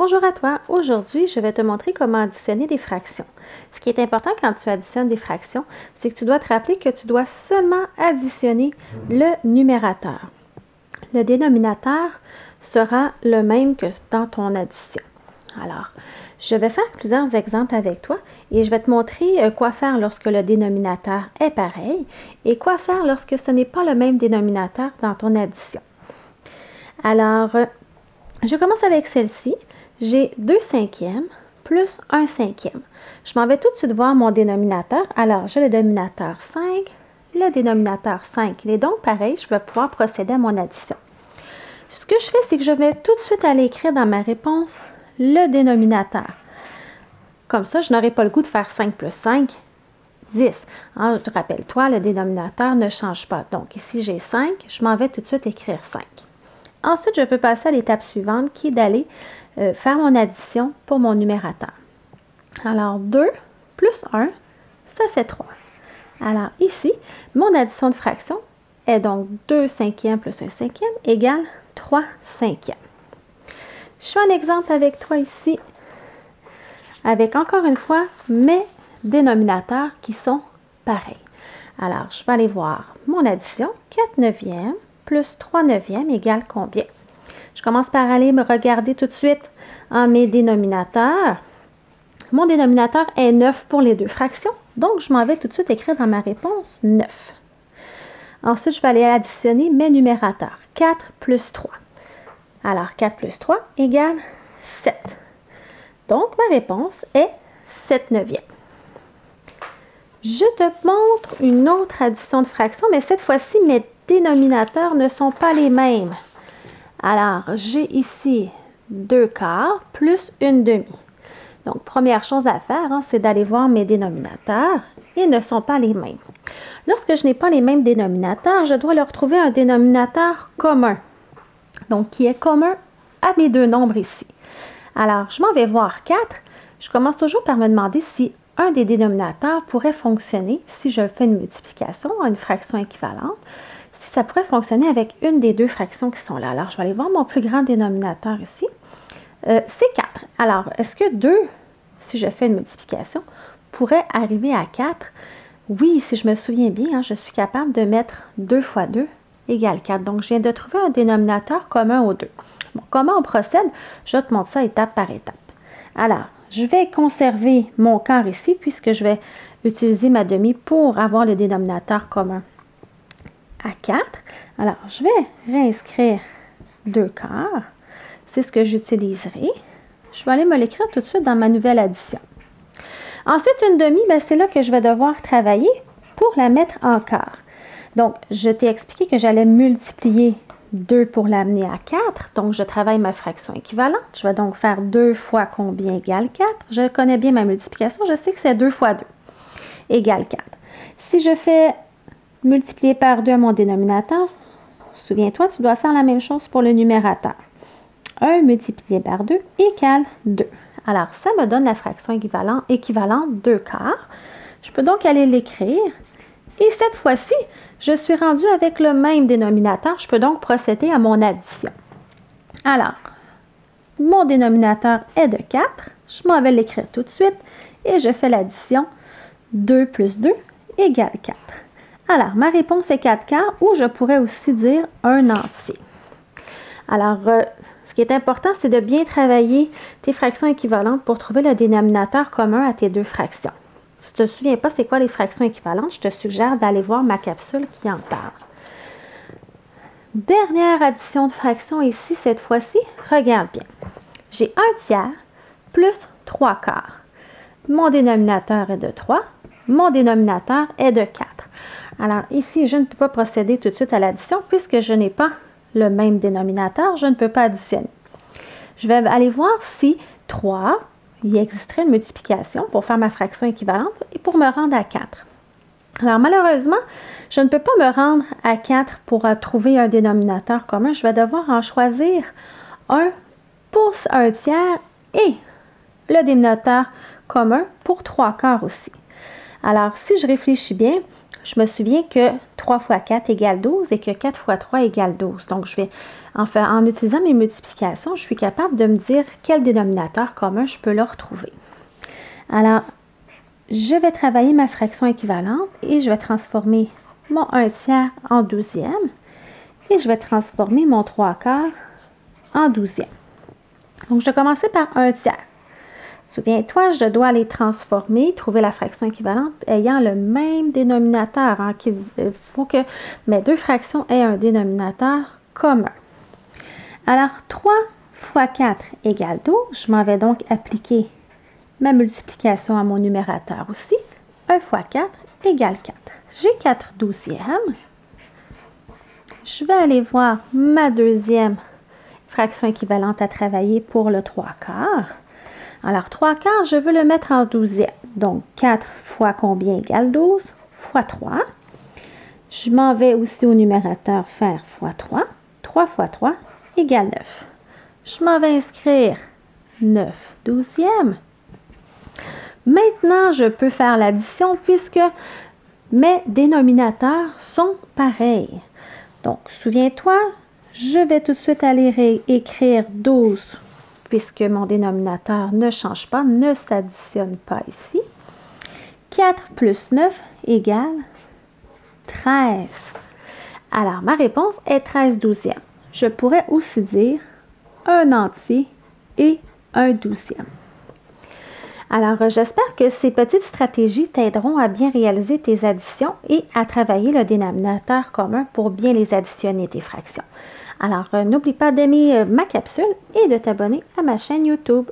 Bonjour à toi. Aujourd'hui, je vais te montrer comment additionner des fractions. Ce qui est important quand tu additionnes des fractions, c'est que tu dois te rappeler que tu dois seulement additionner le numérateur. Le dénominateur sera le même que dans ton addition. Alors, je vais faire plusieurs exemples avec toi et je vais te montrer quoi faire lorsque le dénominateur est pareil et quoi faire lorsque ce n'est pas le même dénominateur dans ton addition. Alors, je commence avec celle-ci. J'ai 2 cinquièmes plus 1 cinquième. Je m'en vais tout de suite voir mon dénominateur. Alors, j'ai le dénominateur 5, le dénominateur 5. Il est donc pareil, je vais pouvoir procéder à mon addition. Ce que je fais, c'est que je vais tout de suite aller écrire dans ma réponse le dénominateur. Comme ça, je n'aurai pas le goût de faire 5 plus 5, 10. Rappelle-toi, le dénominateur ne change pas. Donc, ici, j'ai 5. Je m'en vais tout de suite écrire 5. Ensuite, je peux passer à l'étape suivante qui est d'aller faire mon addition pour mon numérateur. Alors, 2 plus 1, ça fait 3. Alors, ici, mon addition de fractions est donc 2 cinquièmes plus 1 cinquième égale 3 cinquièmes. Je fais un exemple avec toi ici, avec encore une fois mes dénominateurs qui sont pareils. Alors, je vais aller voir mon addition, 4 neuvièmes plus 3 neuvièmes égale combien? Je commence par aller me regarder tout de suite en mes dénominateurs. Mon dénominateur est 9 pour les deux fractions, donc je m'en vais tout de suite écrire dans ma réponse 9. Ensuite, je vais aller additionner mes numérateurs. 4 plus 3. Alors, 4 plus 3 égale 7. Donc, ma réponse est 7 neuvièmes. Je te montre une autre addition de fractions, mais cette fois-ci, mes dénominateurs ne sont pas les mêmes. Alors, j'ai ici 2 quarts plus 1 demi. Donc, première chose à faire, c'est d'aller voir mes dénominateurs. Ils ne sont pas les mêmes. Lorsque je n'ai pas les mêmes dénominateurs, je dois leur trouver un dénominateur commun. Donc, qui est commun à mes deux nombres ici. Alors, je m'en vais voir 4. Je commence toujours par me demander si un des dénominateurs pourrait fonctionner, si je fais une multiplication, une fraction équivalente, si ça pourrait fonctionner avec une des deux fractions qui sont là. Alors, je vais aller voir mon plus grand dénominateur ici. C'est 4. Alors, est-ce que 2, si je fais une multiplication, pourrait arriver à 4? Oui, si je me souviens bien, je suis capable de mettre 2 fois 2 égale 4. Donc, je viens de trouver un dénominateur commun aux deux. Bon, comment on procède? Je te montre ça étape par étape. Alors, je vais conserver mon quart ici puisque je vais utiliser ma demi pour avoir le dénominateur commun à 4. Alors, je vais réinscrire 2 quarts. C'est ce que j'utiliserai. Je vais aller me l'écrire tout de suite dans ma nouvelle addition. Ensuite, une demi, c'est là que je vais devoir travailler pour la mettre en quart. Donc, je t'ai expliqué que j'allais multiplier 2 pour l'amener à 4. Donc, je travaille ma fraction équivalente. Je vais donc faire 2 fois combien égale 4. Je connais bien ma multiplication. Je sais que c'est 2 fois 2 égale 4. Si je fais multiplier par 2 à mon dénominateur, souviens-toi, tu dois faire la même chose pour le numérateur. 1 multiplié par 2 égale 2. Alors, ça me donne la fraction équivalente 2 quarts. Je peux donc aller l'écrire. Et cette fois-ci, je suis rendue avec le même dénominateur. Je peux donc procéder à mon addition. Alors, mon dénominateur est de 4. Je m'en vais l'écrire tout de suite. Et je fais l'addition. 2 plus 2 égale 4. Alors, ma réponse est 4 quarts ou je pourrais aussi dire 1 entier. Alors, ce qui est important, c'est de bien travailler tes fractions équivalentes pour trouver le dénominateur commun à tes deux fractions. Si tu ne te souviens pas c'est quoi les fractions équivalentes, je te suggère d'aller voir ma capsule qui en parle. Dernière addition de fractions ici, cette fois-ci, regarde bien. J'ai 1 tiers plus 3 quarts. Mon dénominateur est de 3, mon dénominateur est de 4. Alors ici, je ne peux pas procéder tout de suite à l'addition puisque je n'ai pas le même dénominateur, je ne peux pas additionner. Je vais aller voir si 3, il existerait une multiplication pour faire ma fraction équivalente et pour me rendre à 4. Alors malheureusement, je ne peux pas me rendre à 4 pour trouver un dénominateur commun. Je vais devoir en choisir un pour 1 tiers et le dénominateur commun pour 3 quarts aussi. Alors si je réfléchis bien, je me souviens que 3 fois 4 égale 12 et que 4 fois 3 égale 12. Donc, je vais En utilisant mes multiplications, je suis capable de me dire quel dénominateur commun je peux leur trouver. Alors, je vais travailler ma fraction équivalente et je vais transformer mon 1/3 en 12e et je vais transformer mon 3/4 en 12e. Donc, je vais commencer par 1/3. Souviens-toi, je dois les transformer, trouver la fraction équivalente ayant le même dénominateur. Il faut que mes deux fractions aient un dénominateur commun. Alors, 3 fois 4 égale 12. Je m'en vais donc appliquer ma multiplication à mon numérateur aussi. 1 fois 4 égale 4. J'ai 4 douzièmes. Je vais aller voir ma deuxième fraction équivalente à travailler pour le 3/4. Alors, 3/4, je veux le mettre en douzième. Donc, 4 fois combien égale 12? Fois 3. Je m'en vais aussi au numérateur faire fois 3. 3 fois 3 égale 9. Je m'en vais inscrire 9 douzièmes. Maintenant, je peux faire l'addition puisque mes dénominateurs sont pareils. Donc, souviens-toi, je vais tout de suite aller écrire 12 puisque mon dénominateur ne change pas, ne s'additionne pas ici. 4 plus 9 égale 13. Alors, ma réponse est 13 douzièmes. Je pourrais aussi dire un entier et un douzième. Alors, j'espère que ces petites stratégies t'aideront à bien réaliser tes additions et à travailler le dénominateur commun pour bien les additionner, tes fractions. Alors, n'oublie pas d'aimer ma capsule et de t'abonner à ma chaîne YouTube.